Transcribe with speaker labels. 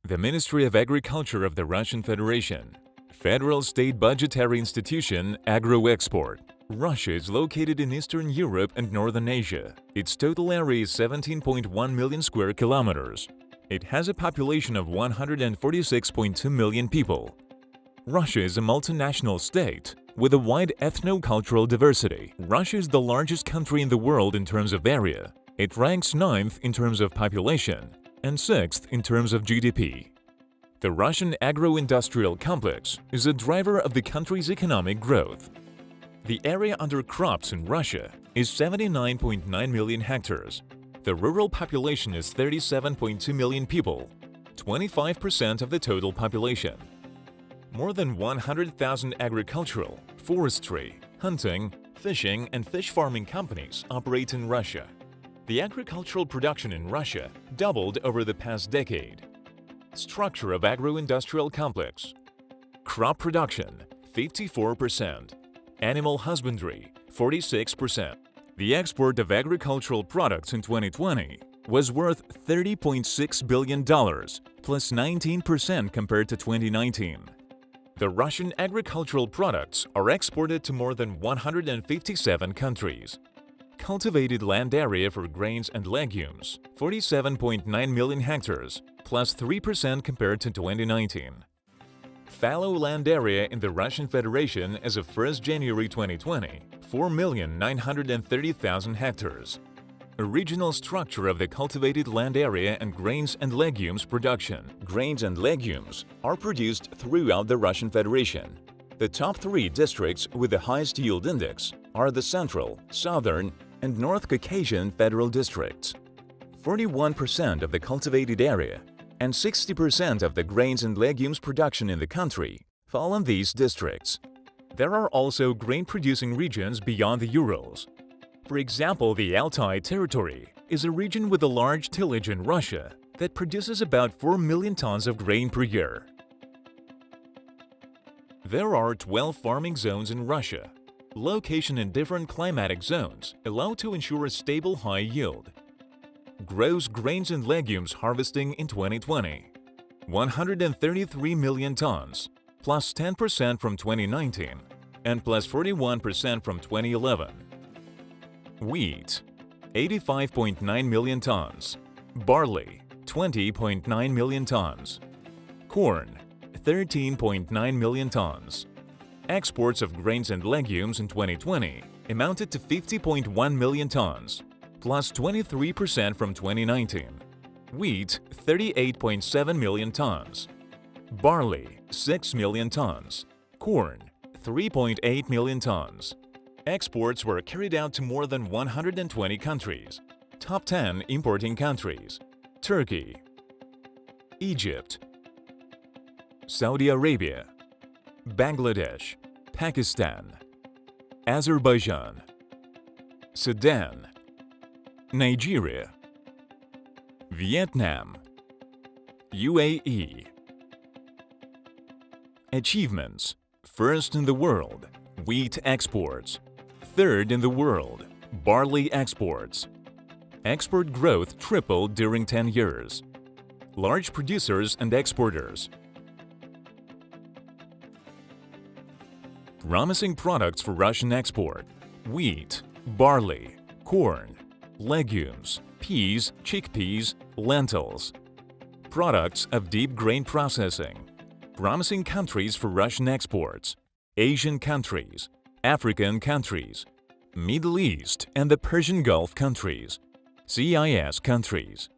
Speaker 1: The Ministry of Agriculture of the Russian Federation. Federal State Budgetary Institution AgroExport. Russia is located in Eastern Europe and Northern Asia. Its total area is 17.1 million square kilometers. It has a population of 146.2 million people. Russia is a multinational state with a wide ethno-cultural diversity. Russia is the largest country in the world in terms of area. It ranks 9th in terms of population and 6th in terms of GDP. The Russian agro-industrial complex is a driver of the country's economic growth. The area under crops in Russia is 79.9 million hectares. The rural population is 37.2 million people, 25% of the total population. More than 100,000 agricultural, forestry, hunting, fishing, and fish farming companies operate in Russia. The agricultural production in Russia doubled over the past decade. Structure of agro-industrial complex. Crop production, 54%. Animal husbandry, 46%. The export of agricultural products in 2020 was worth $30.6 billion, plus 19% compared to 2019. The Russian agricultural products are exported to more than 157 countries. Cultivated land area for grains and legumes, 47.9 million hectares, plus 3% compared to 2019. Fallow land area in the Russian Federation as of 1 January 2020, 4,930,000 hectares. Original structure of the cultivated land area and grains and legumes production. Grains and legumes are produced throughout the Russian Federation. The top 3 districts with the highest yield index are the Central, Southern, and North Caucasian federal districts. 41% of the cultivated area and 60% of the grains and legumes production in the country fall in these districts. There are also grain-producing regions beyond the Urals. For example, the Altai territory is a region with a large tillage in Russia that produces about 4 million tons of grain per year. There are 12 farming zones in Russia. Location in different climatic zones allow to ensure a stable high yield. Gross grains and legumes harvesting in 2020, 133 million tons, plus 10% from 2019 and plus 41% from 2011. Wheat, 85.9 million tons. Barley, 20.9 million tons. Corn, 13.9 million tons. Exports of grains and legumes in 2020 amounted to 50.1 million tons, plus 23% from 2019. Wheat, 38.7 million tons. Barley, 6 million tons. Corn, 3.8 million tons. Exports were carried out to more than 120 countries. Top 10 importing countries: Turkey, Egypt, Saudi Arabia, Bangladesh, Pakistan, Azerbaijan, Sudan, Nigeria, Vietnam, UAE. Achievements: first in the world, wheat exports. Third in the world, barley exports. Export growth tripled during 10 years. Large producers and exporters. Promising products for Russian export: wheat, barley, corn, legumes, peas, chickpeas, lentils. Products of deep grain processing. Promising countries for Russian exports: Asian countries, African countries, Middle East and the Persian Gulf countries, CIS countries.